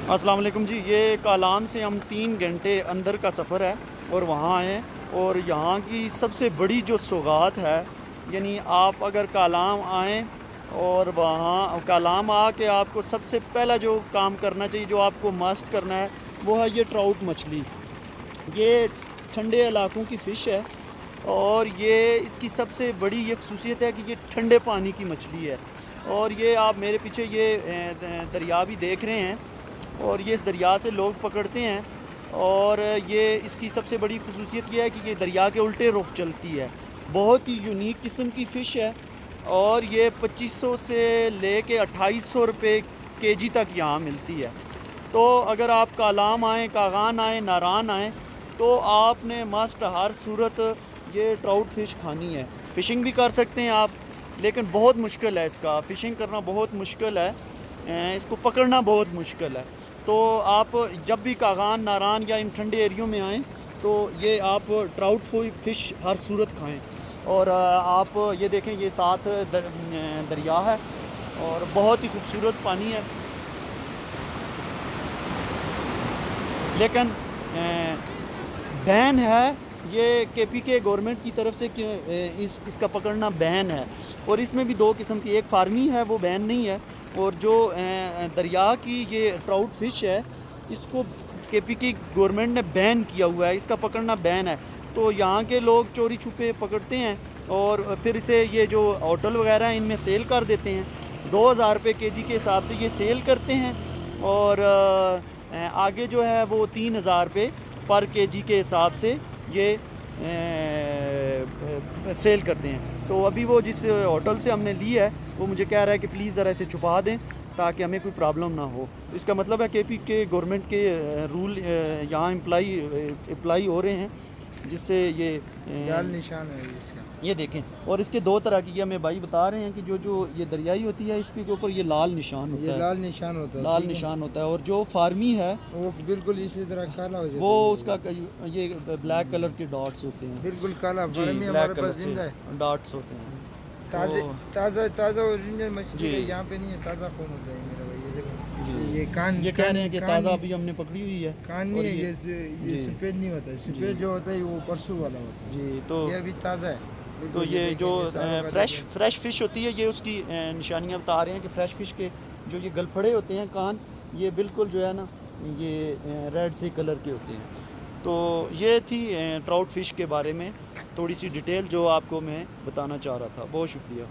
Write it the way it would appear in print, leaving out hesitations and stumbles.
अस्सलाम वालेकुम जी। ये कालाम से हम 3 घंटे अंदर का सफ़र है और वहाँ आए हैं। और यहाँ की सबसे बड़ी जो सौगात है, यानी आप अगर कालाम आएँ और वहाँ कालाम आके आपको सबसे पहला जो काम करना चाहिए, जो आपको मस्ट करना है, वो है ये ट्राउट मछली। ये ठंडे इलाकों की फ़िश है और ये इसकी सबसे बड़ी ये खसूसियत है कि ये ठंडे पानी की मछली है। और ये आप मेरे पीछे ये दरिया भी देख रहे हैं और ये इस दरिया से लोग पकड़ते हैं। और ये इसकी सबसे बड़ी खसूसियत ये है कि ये दरिया के उल्टे रुख चलती है। बहुत ही यूनिक किस्म की फ़िश है और ये 2500 से लेके 2800 रुपये केजी तक यहाँ मिलती है। तो अगर आप कालाम आएँ, कागान आएँ, नारान आएँ, तो आपने मस्ट हर सूरत ये ट्राउट फ़िश खानी है। फ़िशिंग भी कर सकते हैं आप, लेकिन बहुत मुश्किल है इसका, फ़िशिंग करना बहुत मुश्किल है। इसको पकड़ना बहुत मुश्किल है। तो आप जब भी कागान, नारान या इन ठंडे एरियो में आएँ, तो ये आप ट्राउट फ़िश हर सूरत खाएँ। और आप ये देखें, ये साथ दरिया है और बहुत ही खूबसूरत पानी है। लेकिन बैन है, ये केपीके गवर्नमेंट की तरफ से कि इसका पकड़ना बैन है। और इसमें भी दो किस्म की, एक फार्मी है, वो बैन नहीं है। और जो दरिया की ये ट्राउट फ़िश है, इसको केपीके गवर्नमेंट ने बैन किया हुआ है, इसका पकड़ना बैन है। तो यहाँ के लोग चोरी छुपे पकड़ते हैं और फिर इसे ये जो होटल वगैरह हैं, इनमें सेल कर देते हैं। 2000 रुपये केजी के हिसाब से ये सेल करते हैं। और आगे जो है वो 3000 रुपये पर केजी के हिसाब से ये सेल करते हैं। तो अभी वो जिस होटल से हमने ली है, वो मुझे कह रहा है कि प्लीज़ ज़रा इसे छुपा दें ताकि हमें कोई प्रॉब्लम ना हो। तो इसका मतलब है केपी के गवर्नमेंट के रूल यहाँ अप्लाई हो रहे हैं, जिससे ये लाल निशान है इसका। ये देखें। और इसके दो तरह की, ये हमें भाई बता रहे हैं कि जो जो ये दरियाई होती है, इसके ऊपर ये लाल निशान होता ये है। लाल निशान होता है, लाल ठीक है। निशान होता है। और जो फार्मी है वो बिल्कुल इसी तरह काला हो जाता वो है। उसका ये ब्लैक कलर के डॉट्स होते हैं। बिल्कुल काला जी, फार्मी ब्लैक हमारे कलर पास से जिंदा है। डॉट्स होते हैं। ताज़ा तो ताज़ा ताज़ा ओरिजिनल मछली जी है, यहाँ पे नहीं है। ताज़ा खून होता है मेरा भाई, ये देखो। जी, ये कान ये कह कान रहे हैं कि कान ताज़ा नहीं, अभी हमने पकड़ी हुई है। कान नहीं और है। ये जी सफ़ेद नहीं होता है। जी सफ़ेद जो होता है वो परसों वाला होता है। जी। तो ये अभी ताज़ा है तो बिल्कुल। ये ये देखें, जो ये सारों का देखें। फ्रेश फ़िश होती है, ये उसकी निशानियाँ बता रहे हैं कि फ़्रेश फ़िश के जो ये गलफड़े होते हैं, कान, ये बिल्कुल जो है ना, ये रेड से कलर के होते हैं। तो ये थी ट्राउट फ़िश के बारे में थोड़ी सी डिटेल जो आपको मैं बताना चाह रहा था। बहुत शुक्रिया।